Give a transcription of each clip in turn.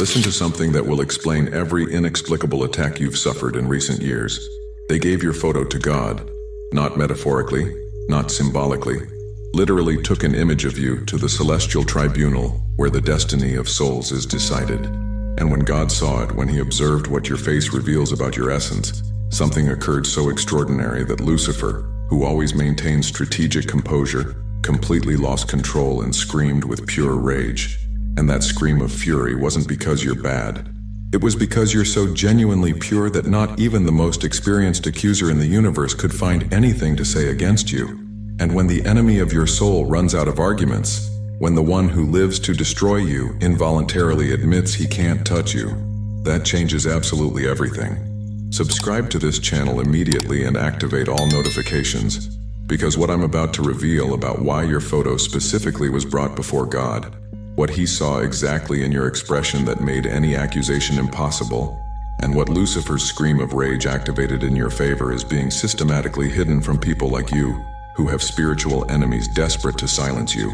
Listen to something that will explain every inexplicable attack you've suffered in recent years. They gave your photo to God, not metaphorically, not symbolically, literally took an image of you to the celestial tribunal where the destiny of souls is decided. And when God saw it, when he observed what your face reveals about your essence, something occurred so extraordinary that Lucifer, who always maintains strategic composure, completely lost control and screamed with pure rage. And that scream of fury wasn't because you're bad. It was because you're so genuinely pure that not even the most experienced accuser in the universe could find anything to say against you. And when the enemy of your soul runs out of arguments, when the one who lives to destroy you involuntarily admits he can't touch you, that changes absolutely everything. Subscribe to this channel immediately and activate all notifications, because what I'm about to reveal about why your photo specifically was brought before God, what he saw exactly in your expression that made any accusation impossible, and what Lucifer's scream of rage activated in your favor is being systematically hidden from people like you, who have spiritual enemies desperate to silence you.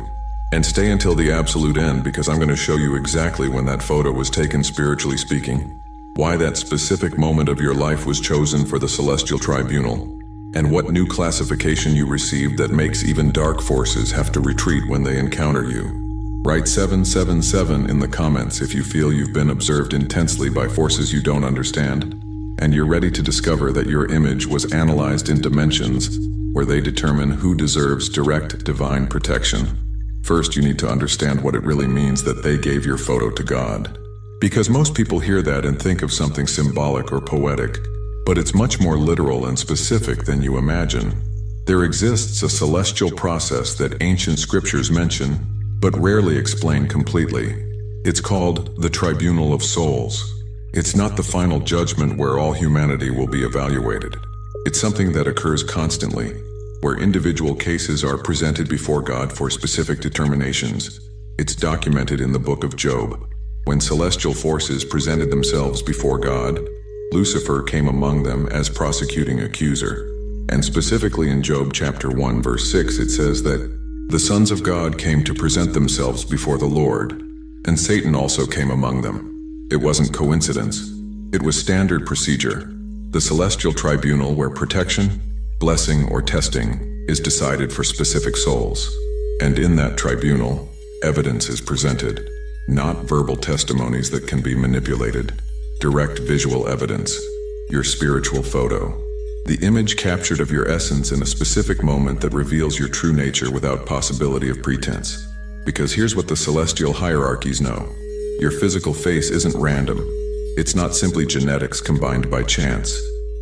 And stay until the absolute end, because I'm going to show you exactly when that photo was taken spiritually speaking, why that specific moment of your life was chosen for the celestial tribunal, and what new classification you received that makes even dark forces have to retreat when they encounter you. Write 777 in the comments if you feel you've been observed intensely by forces you don't understand, and you're ready to discover that your image was analyzed in dimensions where they determine who deserves direct divine protection. First, you need to understand what it really means that they gave your photo to God. Because most people hear that and think of something symbolic or poetic, but it's much more literal and specific than you imagine. There exists a celestial process that ancient scriptures mention, but rarely explain completely. It's called the tribunal of souls. It's not the final judgment where all humanity will be evaluated. It's something that occurs constantly, where individual cases are presented before God for specific determinations. It's documented in the book of Job. When celestial forces presented themselves before God, Lucifer came among them as prosecuting accuser. And specifically in Job chapter 1 verse 6 it says that the sons of God came to present themselves before the Lord, and Satan also came among them. It wasn't coincidence. It was standard procedure. The celestial tribunal where protection, blessing, or testing is decided for specific souls. And in that tribunal, evidence is presented, not verbal testimonies that can be manipulated. Direct visual evidence, your spiritual photo. The image captured of your essence in a specific moment that reveals your true nature without possibility of pretense. Because here's what the celestial hierarchies know. Your physical face isn't random. It's not simply genetics combined by chance.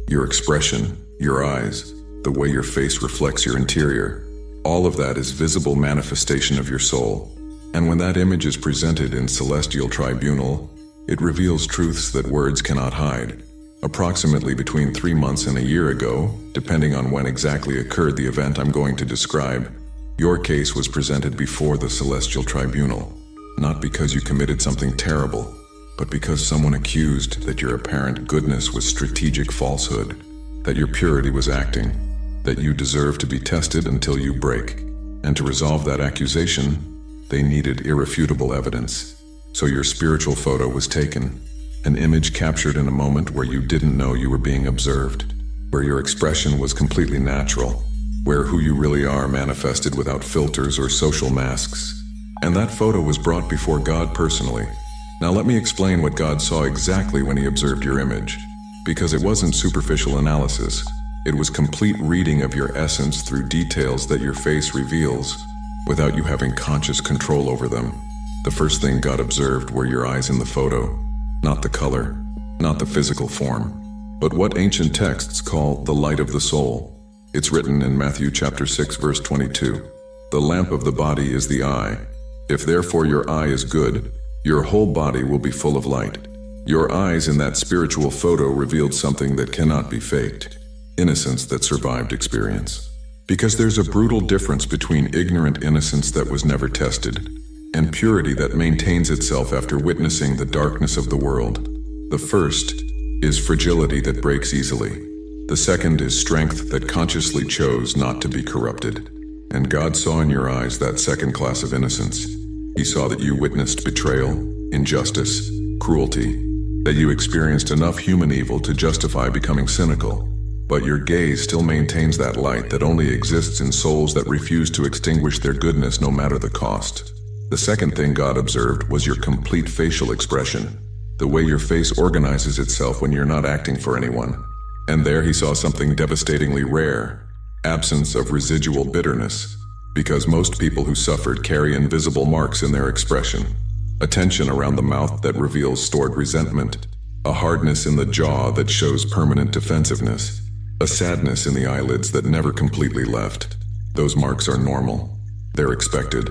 Your expression, your eyes, the way your face reflects your interior, all of that is visible manifestation of your soul. And when that image is presented in celestial tribunal, it reveals truths that words cannot hide. Approximately between 3 months and a year ago, depending on when exactly occurred the event I'm going to describe, your case was presented before the celestial tribunal, not because you committed something terrible, but because someone accused that your apparent goodness was strategic falsehood, that your purity was acting, that you deserve to be tested until you break. And to resolve that accusation, they needed irrefutable evidence. So your spiritual photo was taken. An image captured in a moment where you didn't know you were being observed, where your expression was completely natural, where who you really are manifested without filters or social masks. And that photo was brought before God personally. Now let me explain what God saw exactly when he observed your image, because it wasn't superficial analysis. It was complete reading of your essence through details that your face reveals, without you having conscious control over them. The first thing God observed were your eyes in the photo. Not the color, not the physical form, but what ancient texts call the light of the soul. It's written in Matthew chapter 6 verse 22. The lamp of the body is the eye. If therefore your eye is good, your whole body will be full of light. Your eyes in that spiritual photo revealed something that cannot be faked. Innocence that survived experience. Because there's a brutal difference between ignorant innocence that was never tested, and purity that maintains itself after witnessing the darkness of the world. The first is fragility that breaks easily. The second is strength that consciously chose not to be corrupted. And God saw in your eyes that second class of innocence. He saw that you witnessed betrayal, injustice, cruelty, that you experienced enough human evil to justify becoming cynical. But your gaze still maintains that light that only exists in souls that refuse to extinguish their goodness no matter the cost. The second thing God observed was your complete facial expression, the way your face organizes itself when you're not acting for anyone. And there he saw something devastatingly rare: absence of residual bitterness, because most people who suffered carry invisible marks in their expression. A tension around the mouth that reveals stored resentment, a hardness in the jaw that shows permanent defensiveness, a sadness in the eyelids that never completely left. Those marks are normal. They're expected.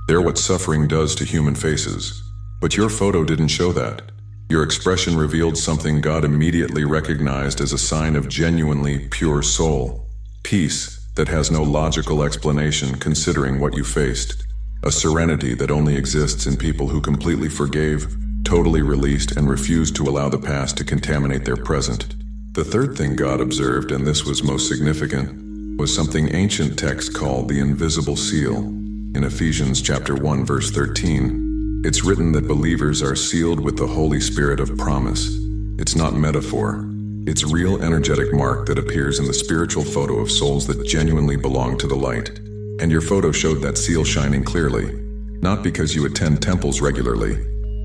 They're what suffering does to human faces. But your photo didn't show that. Your expression revealed something God immediately recognized as a sign of genuinely pure soul. Peace that has no logical explanation considering what you faced. A serenity that only exists in people who completely forgave, totally released, and refused to allow the past to contaminate their present. The third thing God observed, and this was most significant, was something ancient texts called the invisible seal. In Ephesians chapter 1 verse 13, it's written that believers are sealed with the Holy Spirit of promise. It's not metaphor. It's real energetic mark that appears in the spiritual photo of souls that genuinely belong to the light. And your photo showed that seal shining clearly. Not because you attend temples regularly,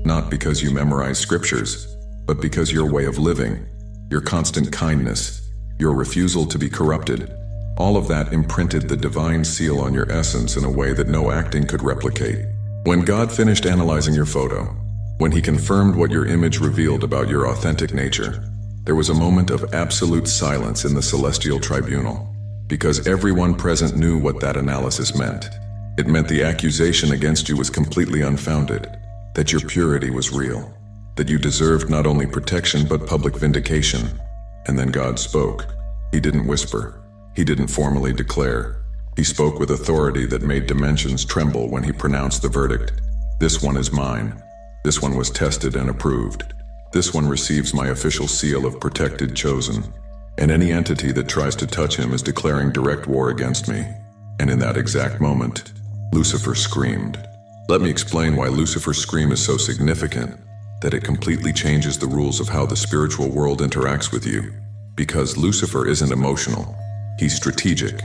not because you memorize scriptures, but because your way of living, your constant kindness, your refusal to be corrupted, all of that imprinted the divine seal on your essence in a way that no acting could replicate. When God finished analyzing your photo, when he confirmed what your image revealed about your authentic nature, there was a moment of absolute silence in the celestial tribunal, because everyone present knew what that analysis meant. It meant the accusation against you was completely unfounded, that your purity was real, that you deserved not only protection but public vindication. And then God spoke. He didn't whisper. He didn't formally declare. He spoke with authority that made dimensions tremble when he pronounced the verdict. This one is mine. This one was tested and approved. This one receives my official seal of protected, chosen. And any entity that tries to touch him is declaring direct war against me. And in that exact moment, Lucifer screamed. Let me explain why Lucifer's scream is so significant, that it completely changes the rules of how the spiritual world interacts with you. Because Lucifer isn't emotional. He's strategic.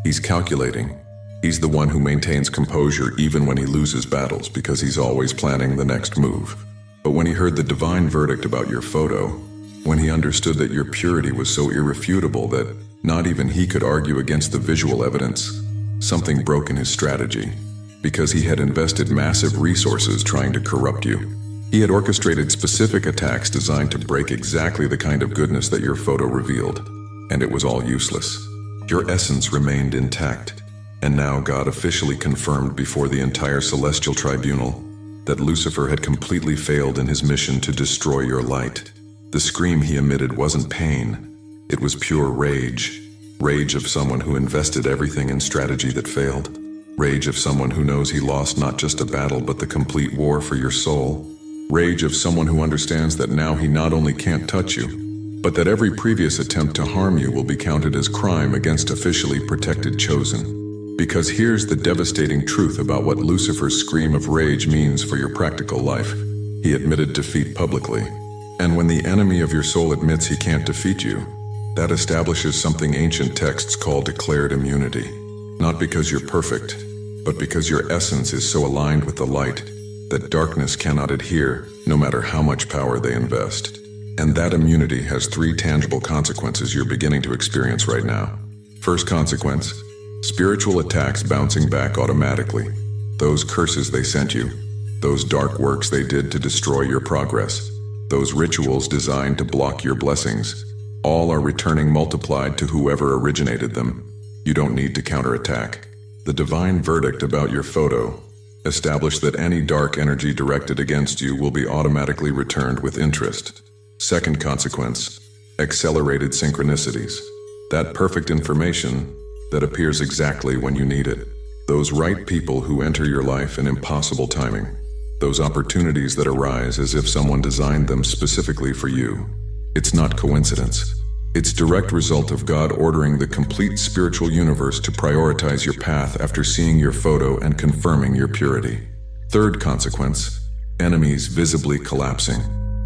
He's calculating. He's the one who maintains composure even when he loses battles, because he's always planning the next move. But when he heard the divine verdict about your photo, when he understood that your purity was so irrefutable that not even he could argue against the visual evidence, something broke in his strategy. Because he had invested massive resources trying to corrupt you. He had orchestrated specific attacks designed to break exactly the kind of goodness that your photo revealed. And it was all useless. Your essence remained intact. And now God officially confirmed before the entire celestial tribunal that Lucifer had completely failed in his mission to destroy your light. The scream he emitted wasn't pain. It was pure rage. Rage of someone who invested everything in strategy that failed. Rage of someone who knows he lost not just a battle but the complete war for your soul. Rage of someone who understands that now he not only can't touch you, but that every previous attempt to harm you will be counted as crime against officially protected, chosen. Because here's the devastating truth about what Lucifer's scream of rage means for your practical life. He admitted defeat publicly. And when the enemy of your soul admits he can't defeat you, that establishes something ancient texts call declared immunity. Not because you're perfect, but because your essence is so aligned with the light that darkness cannot adhere, no matter how much power they invest. And that immunity has 3 tangible consequences you're beginning to experience right now. First consequence, spiritual attacks bouncing back automatically. Those curses they sent you, those dark works they did to destroy your progress, those rituals designed to block your blessings, all are returning multiplied to whoever originated them. You don't need to counterattack. The divine verdict about your photo established that any dark energy directed against you will be automatically returned with interest. Second consequence, accelerated synchronicities. That perfect information that appears exactly when you need it. Those right people who enter your life in impossible timing. Those opportunities that arise as if someone designed them specifically for you. It's not coincidence. It's direct result of God ordering the complete spiritual universe to prioritize your path after seeing your photo and confirming your purity. Third consequence, enemies visibly collapsing.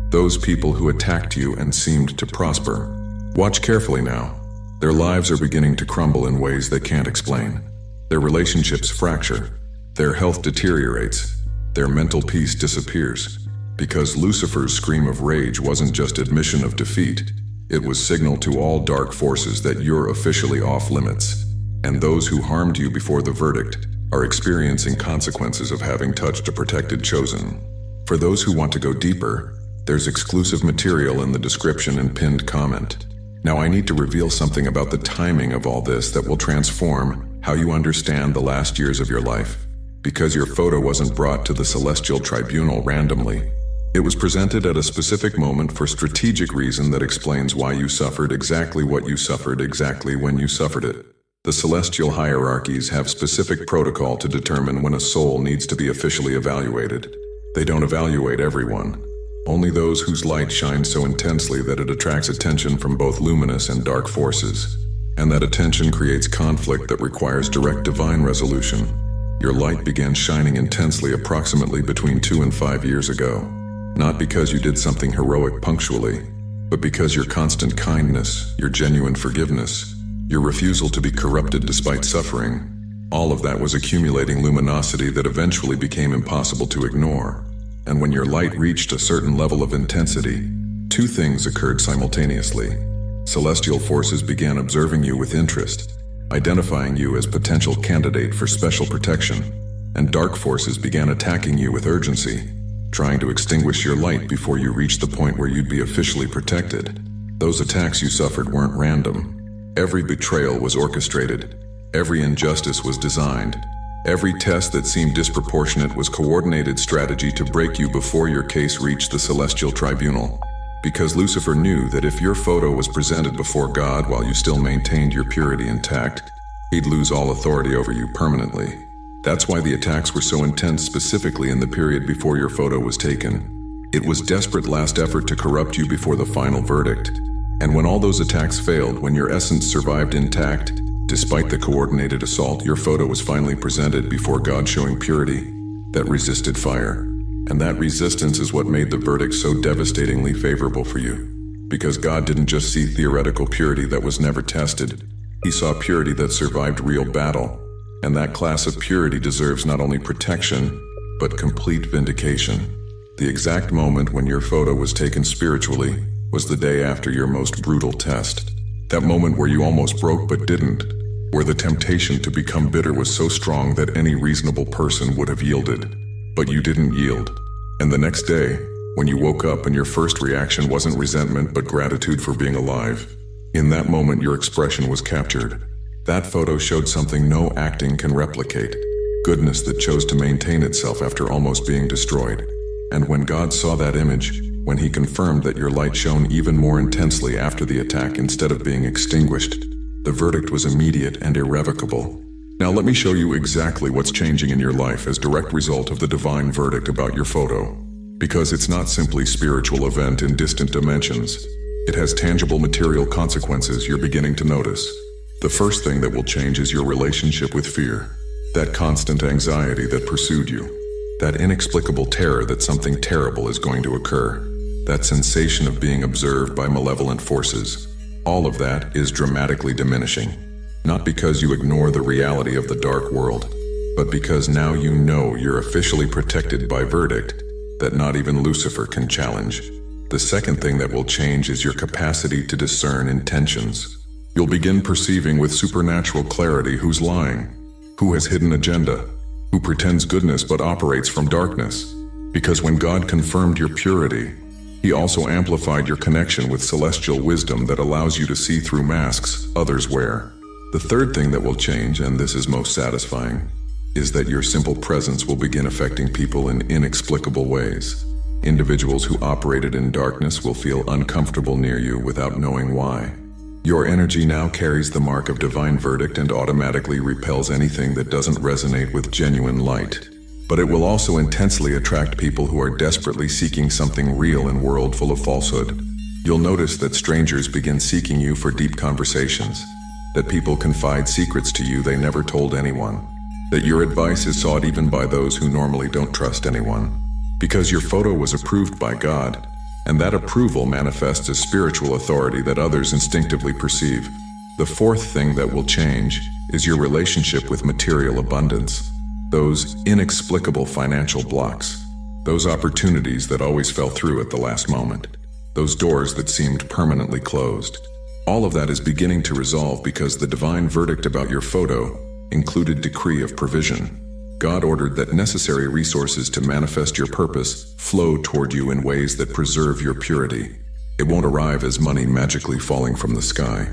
Those people who attacked you and seemed to prosper. Watch carefully now. Their lives are beginning to crumble in ways they can't explain. Their relationships fracture. Their health deteriorates. Their mental peace disappears. Because Lucifer's scream of rage wasn't just admission of defeat. It was signal to all dark forces that you're officially off limits. And those who harmed you before the verdict are experiencing consequences of having touched a protected chosen. For those who want to go deeper, there's exclusive material in the description and pinned comment. Now I need to reveal something about the timing of all this that will transform how you understand the last years of your life. Because your photo wasn't brought to the celestial tribunal randomly. It was presented at a specific moment for strategic reason that explains why you suffered exactly what you suffered exactly when you suffered it. The celestial hierarchies have specific protocol to determine when a soul needs to be officially evaluated. They don't evaluate everyone. Only those whose light shines so intensely that it attracts attention from both luminous and dark forces. And that attention creates conflict that requires direct divine resolution. Your light began shining intensely approximately between 2 and 5 years ago. Not because you did something heroic punctually, but because your constant kindness, your genuine forgiveness, your refusal to be corrupted despite suffering, all of that was accumulating luminosity that eventually became impossible to ignore. And when your light reached a certain level of intensity, 2 things occurred simultaneously. Celestial forces began observing you with interest, identifying you as potential candidate for special protection, and dark forces began attacking you with urgency, trying to extinguish your light before you reached the point where you'd be officially protected. Those attacks you suffered weren't random. Every betrayal was orchestrated. Every injustice was designed. Every test that seemed disproportionate was coordinated strategy to break you before your case reached the celestial tribunal. Because Lucifer knew that if your photo was presented before God while you still maintained your purity intact, he'd lose all authority over you permanently. That's why the attacks were so intense specifically in the period before your photo was taken. It was desperate last effort to corrupt you before the final verdict. And when all those attacks failed, when your essence survived intact, despite the coordinated assault, your photo was finally presented before God showing purity that resisted fire. And that resistance is what made the verdict so devastatingly favorable for you. Because God didn't just see theoretical purity that was never tested. He saw purity that survived real battle. And that class of purity deserves not only protection, but complete vindication. The exact moment when your photo was taken spiritually was the day after your most brutal test. That moment where you almost broke but didn't, where the temptation to become bitter was so strong that any reasonable person would have yielded. But you didn't yield. And the next day, when you woke up and your first reaction wasn't resentment but gratitude for being alive, in that moment your expression was captured. That photo showed something no acting can replicate. Goodness that chose to maintain itself after almost being destroyed. And when God saw that image, when he confirmed that your light shone even more intensely after the attack instead of being extinguished, the verdict was immediate and irrevocable. Now let me show you exactly what's changing in your life as direct result of the divine verdict about your photo. Because it's not simply spiritual event in distant dimensions. It has tangible material consequences you're beginning to notice. The first thing that will change is your relationship with fear. That constant anxiety that pursued you. That inexplicable terror that something terrible is going to occur. That sensation of being observed by malevolent forces. All of that is dramatically diminishing. Not because you ignore the reality of the dark world, but because now you know you're officially protected by verdict that not even Lucifer can challenge. The second thing that will change is your capacity to discern intentions. You'll begin perceiving with supernatural clarity who's lying, who has hidden agenda, who pretends goodness but operates from darkness. Because when God confirmed your purity, he also amplified your connection with celestial wisdom that allows you to see through masks others wear. The third thing that will change, and this is most satisfying, is that your simple presence will begin affecting people in inexplicable ways. Individuals who operated in darkness will feel uncomfortable near you without knowing why. Your energy now carries the mark of divine verdict and automatically repels anything that doesn't resonate with genuine light. But it will also intensely attract people who are desperately seeking something real in a world full of falsehood. You'll notice that strangers begin seeking you for deep conversations, that people confide secrets to you they never told anyone, that your advice is sought even by those who normally don't trust anyone. Because your photo was approved by God, and that approval manifests as spiritual authority that others instinctively perceive. The fourth thing that will change is your relationship with material abundance. Those inexplicable financial blocks, those opportunities that always fell through at the last moment, those doors that seemed permanently closed. All of that is beginning to resolve because the divine verdict about your photo included decree of provision. God ordered that necessary resources to manifest your purpose flow toward you in ways that preserve your purity. It won't arrive as money magically falling from the sky.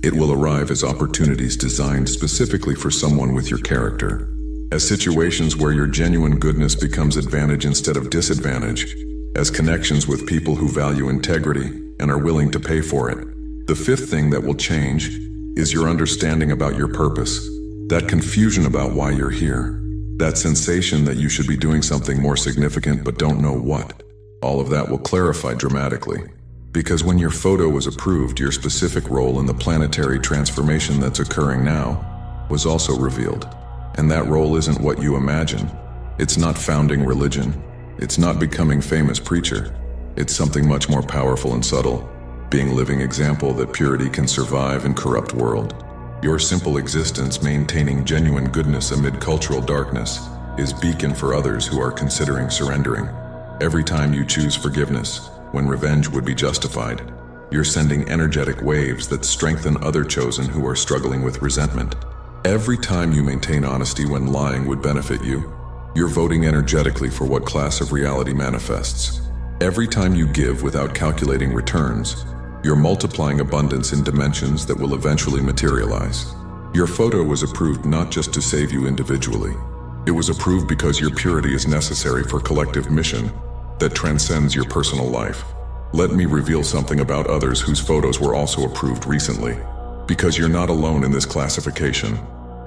It will arrive as opportunities designed specifically for someone with your character, as situations where your genuine goodness becomes advantage instead of disadvantage, as connections with people who value integrity and are willing to pay for it. The fifth thing that will change is your understanding about your purpose, that confusion about why you're here, that sensation that you should be doing something more significant but don't know what. All of that will clarify dramatically. Because when your photo was approved, your specific role in the planetary transformation that's occurring now was also revealed. And that role isn't what you imagine. It's not founding religion. It's not becoming famous preacher. It's something much more powerful and subtle, being living example that purity can survive in corrupt world. Your simple existence maintaining genuine goodness amid cultural darkness is beacon for others who are considering surrendering. Every time you choose forgiveness, when revenge would be justified, you're sending energetic waves that strengthen other chosen who are struggling with resentment. Every time you maintain honesty when lying would benefit you, you're voting energetically for what class of reality manifests. Every time you give without calculating returns, you're multiplying abundance in dimensions that will eventually materialize. Your photo was approved not just to save you individually. It was approved because your purity is necessary for collective mission that transcends your personal life. Let me reveal something about others whose photos were also approved recently. Because you're not alone in this classification.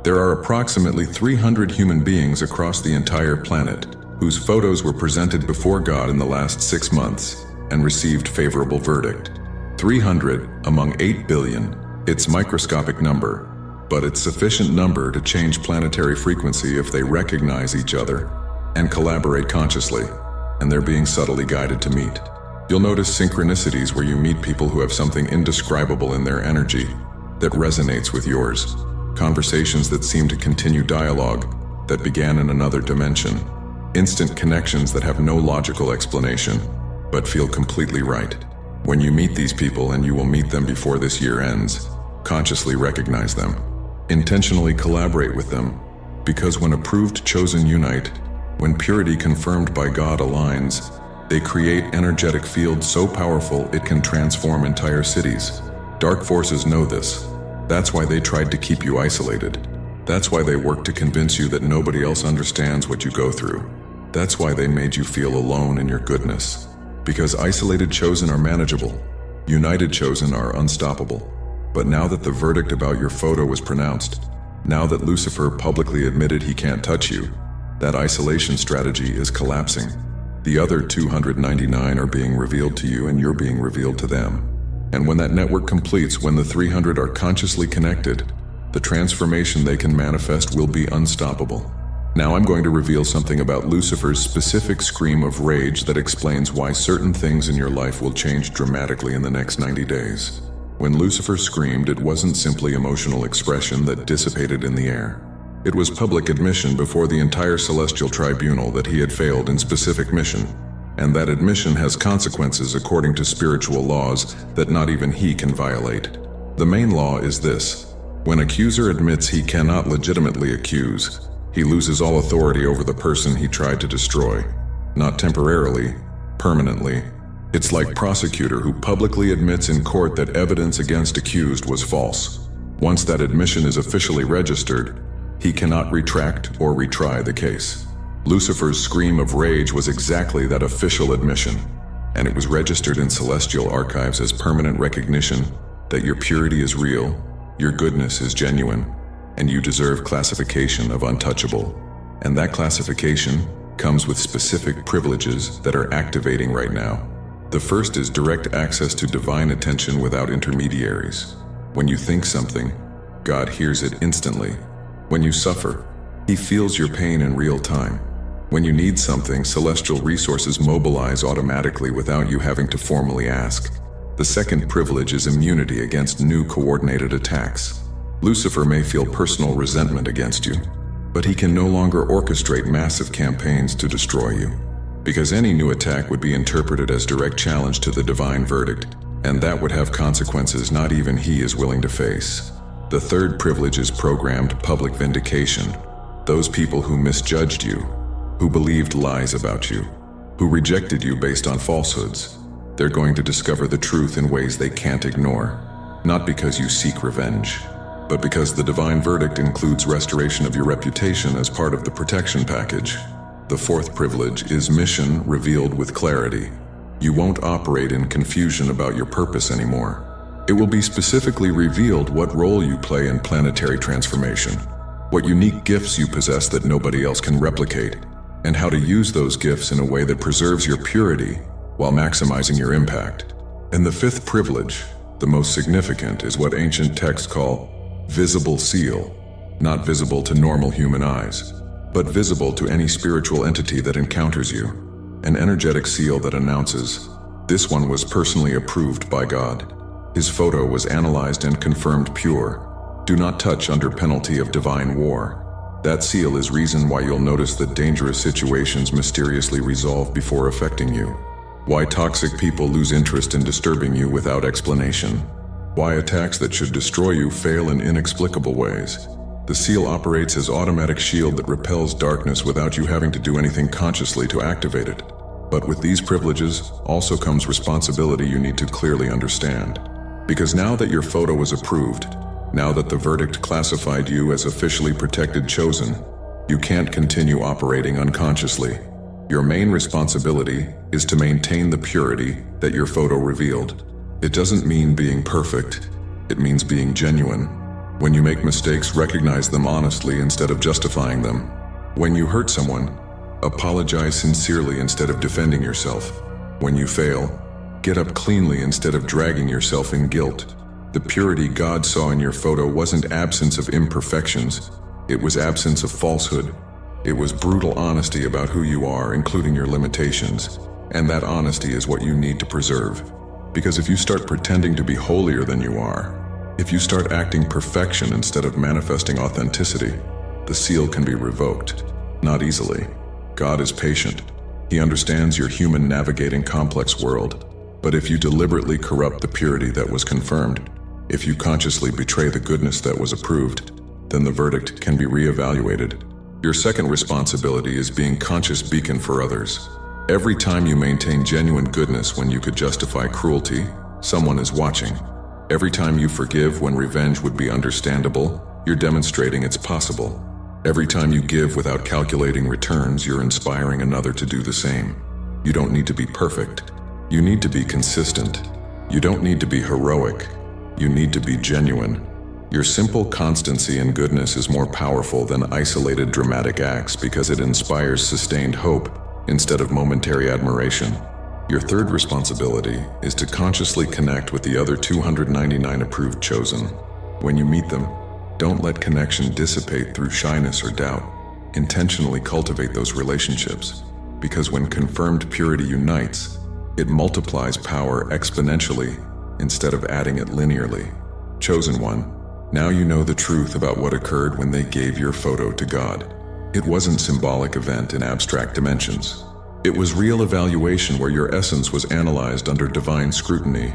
There are approximately 300 human beings across the entire planet whose photos were presented before God in the last 6 months and received favorable verdict. 300 among 8 billion. It's microscopic number, but it's sufficient number to change planetary frequency if they recognize each other and collaborate consciously, and they're being subtly guided to meet. You'll notice synchronicities where you meet people who have something indescribable in their energy that resonates with yours. Conversations that seem to continue dialogue that began in another dimension. Instant connections that have no logical explanation, but feel completely right. When you meet these people, and you will meet them before this year ends, consciously recognize them. Intentionally collaborate with them, because when approved chosen unite, when purity confirmed by God aligns, they create energetic fields so powerful it can transform entire cities. Dark forces know this. That's why they tried to keep you isolated. That's why they worked to convince you that nobody else understands what you go through. That's why they made you feel alone in your goodness. Because isolated chosen are manageable, united chosen are unstoppable. But now that the verdict about your photo was pronounced, now that Lucifer publicly admitted he can't touch you, that isolation strategy is collapsing. The other 299 are being revealed to you, and you're being revealed to them. And when that network completes, when the 300 are consciously connected, the transformation they can manifest will be unstoppable. Now I'm going to reveal something about Lucifer's specific scream of rage that explains why certain things in your life will change dramatically in the next 90 days. When Lucifer screamed, it wasn't simply emotional expression that dissipated in the air. It was public admission before the entire celestial tribunal that he had failed in specific mission, and that admission has consequences according to spiritual laws that not even he can violate. The main law is this: when accuser admits he cannot legitimately accuse, he loses all authority over the person he tried to destroy. Not temporarily, permanently. It's like prosecutor who publicly admits in court that evidence against accused was false. Once that admission is officially registered, he cannot retract or retry the case. Lucifer's scream of rage was exactly that official admission, and it was registered in celestial archives as permanent recognition that your purity is real, your goodness is genuine, and you deserve classification of untouchable. And that classification comes with specific privileges that are activating right now. The first is direct access to divine attention without intermediaries. When you think something, God hears it instantly. When you suffer, He feels your pain in real time. When you need something, celestial resources mobilize automatically without you having to formally ask. The second privilege is immunity against new coordinated attacks. Lucifer may feel personal resentment against you, but he can no longer orchestrate massive campaigns to destroy you, because any new attack would be interpreted as direct challenge to the divine verdict, and that would have consequences not even he is willing to face. The third privilege is programmed public vindication. Those people who misjudged you, who believed lies about you, who rejected you based on falsehoods, they're going to discover the truth in ways they can't ignore, not because you seek revenge, but because the divine verdict includes restoration of your reputation as part of the protection package. The fourth privilege is mission revealed with clarity. You won't operate in confusion about your purpose anymore. It will be specifically revealed what role you play in planetary transformation, what unique gifts you possess that nobody else can replicate, and how to use those gifts in a way that preserves your purity while maximizing your impact. And the fifth privilege, the most significant, is what ancient texts call visible seal, not visible to normal human eyes, but visible to any spiritual entity that encounters you. An energetic seal that announces, "This one was personally approved by God. His photo was analyzed and confirmed pure. Do not touch under penalty of divine war." That seal is reason why you'll notice that dangerous situations mysteriously resolve before affecting you. Why toxic people lose interest in disturbing you without explanation. Why attacks that should destroy you fail in inexplicable ways. The seal operates as automatic shield that repels darkness without you having to do anything consciously to activate it. But with these privileges also comes responsibility you need to clearly understand. Because now that your photo was approved, now that the verdict classified you as officially protected chosen, you can't continue operating unconsciously. Your main responsibility is to maintain the purity that your photo revealed. It doesn't mean being perfect, it means being genuine. When you make mistakes, recognize them honestly instead of justifying them. When you hurt someone, apologize sincerely instead of defending yourself. When you fail, get up cleanly instead of dragging yourself in guilt. The purity God saw in your photo wasn't absence of imperfections, it was absence of falsehood. It was brutal honesty about who you are, including your limitations, and that honesty is what you need to preserve. Because if you start pretending to be holier than you are, if you start acting perfection instead of manifesting authenticity, the seal can be revoked. Not easily. God is patient. He understands your human navigating complex world. But if you deliberately corrupt the purity that was confirmed, if you consciously betray the goodness that was approved, then the verdict can be reevaluated. Your second responsibility is being conscious beacon for others. Every time you maintain genuine goodness when you could justify cruelty, someone is watching. Every time you forgive when revenge would be understandable, you're demonstrating it's possible. Every time you give without calculating returns, you're inspiring another to do the same. You don't need to be perfect. You need to be consistent. You don't need to be heroic. You need to be genuine. Your simple constancy and goodness is more powerful than isolated dramatic acts because it inspires sustained hope instead of momentary admiration. Your third responsibility is to consciously connect with the other 299 approved chosen. When you meet them, don't let connection dissipate through shyness or doubt. Intentionally cultivate those relationships, because when confirmed purity unites, it multiplies power exponentially instead of adding it linearly. Chosen one, now you know the truth about what occurred when they gave your photo to God. It wasn't symbolic event in abstract dimensions. It was real evaluation where your essence was analyzed under divine scrutiny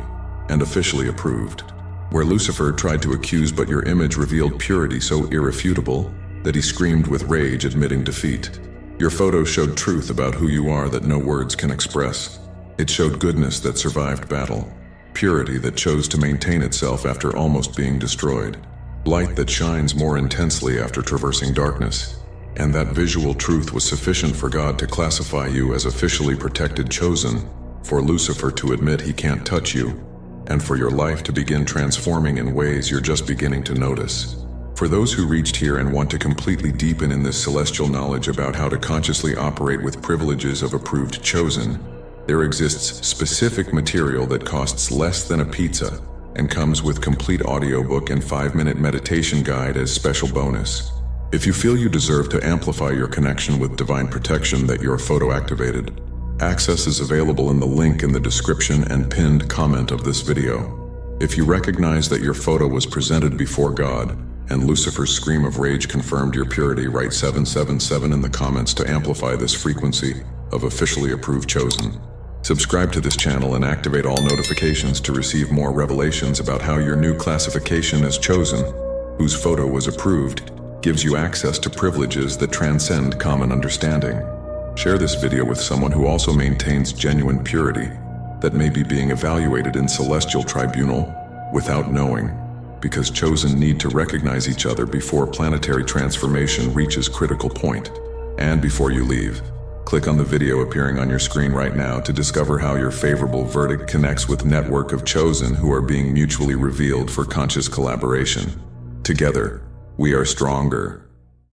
and officially approved. Where Lucifer tried to accuse, but your image revealed purity so irrefutable that he screamed with rage, admitting defeat. Your photo showed truth about who you are that no words can express. It showed goodness that survived battle, purity that chose to maintain itself after almost being destroyed, light that shines more intensely after traversing darkness. And that visual truth was sufficient for God to classify you as officially protected chosen, for Lucifer to admit he can't touch you, and for your life to begin transforming in ways you're just beginning to notice. For those who reached here and want to completely deepen in this celestial knowledge about how to consciously operate with privileges of approved chosen, there exists specific material that costs less than a pizza and comes with complete audiobook and 5-minute meditation guide as special bonus. If you feel you deserve to amplify your connection with divine protection that your photo activated, access is available in the link in the description and pinned comment of this video. If you recognize that your photo was presented before God, and Lucifer's scream of rage confirmed your purity, write 777 in the comments to amplify this frequency of officially approved chosen. Subscribe to this channel and activate all notifications to receive more revelations about how your new classification as chosen, whose photo was approved, gives you access to privileges that transcend common understanding. Share this video with someone who also maintains genuine purity that may be being evaluated in celestial tribunal without knowing, because chosen need to recognize each other before planetary transformation reaches critical point. And before you leave, click on the video appearing on your screen right now to discover how your favorable verdict connects with network of chosen who are being mutually revealed for conscious collaboration. Together, we are stronger.